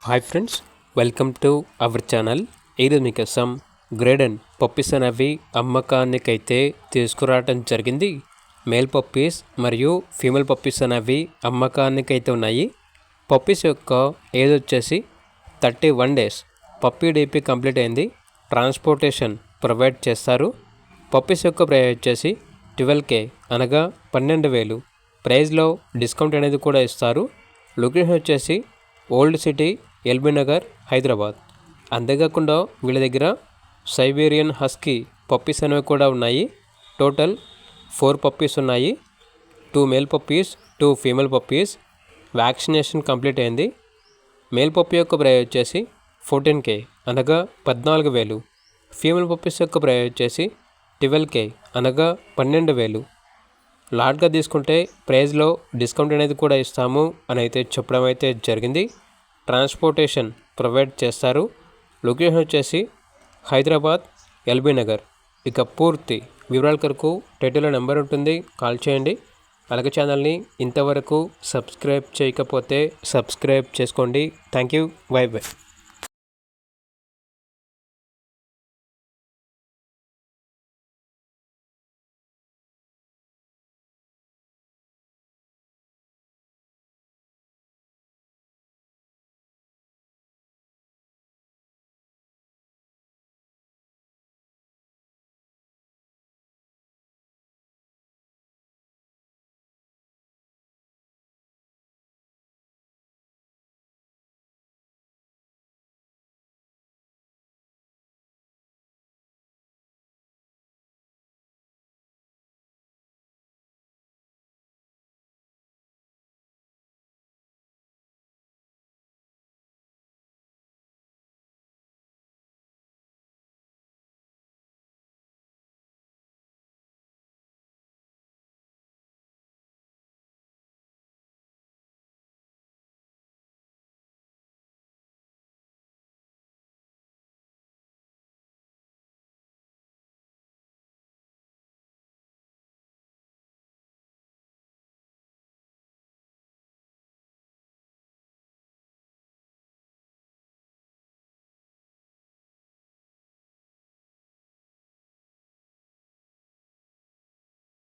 Hi friends, welcome to our channel. ఈరోజు మీకోసం గ్రేడెన్ puppies అనేవి అమ్మకానికైతే తీసుకురావడం జరిగింది. మేల్ పప్పీస్ మరియు ఫీమేల్ పప్పీస్ అనేవి అమ్మకానికైతే ఉన్నాయి. పప్పీస్ యొక్క ఏజ్ వచ్చేసి 31 days. పప్పీ డీపీ కంప్లీట్ అయింది. ట్రాన్స్పోర్టేషన్ ప్రొవైడ్ చేస్తారు. పప్పీస్ యొక్క ప్రైస్ వచ్చేసి 12K అనగా 12,000. ప్రైస్లో డిస్కౌంట్ అనేది కూడా ఇస్తారు. లొకేషన్ వచ్చేసి old city, LB Nagar, Hyderabad. అంతేకాకుండా వీళ్ళ దగ్గర సైబేరియన్ హస్కీ పప్పీస్ అనేవి కూడా ఉన్నాయి. టోటల్ 4 పప్పీస్ ఉన్నాయి. 2 male puppies, 2 female puppies. Vaccination complete అయింది. మేల్ పప్పీ యొక్క ప్రైస్ వచ్చేసి 14K అనగా 14,000. ఫీమేల్ పప్పీస్ యొక్క ప్రైస్ వచ్చేసి 12K అనగా 12,000. లాట్గా తీసుకుంటే ప్రైస్లో డిస్కౌంట్ అనేది కూడా ఇస్తాము అని అయితే చెప్పడం అయితే జరిగింది. ట్రాన్స్పోర్టేషన్ ప్రొవైడ్ చేస్తారు. లొకేషన్ వచ్చేసి హైదరాబాద్, ఎల్బీ నగర్. ఇక పూర్తి వివరాల కొరకు టైటిల్లో నెంబర్ ఉంటుంది, కాల్ చేయండి. అలాగే ఛానల్ని ఇంతవరకు సబ్స్క్రైబ్ చేయకపోతే సబ్స్క్రైబ్ చేసుకోండి. Thank you. By by.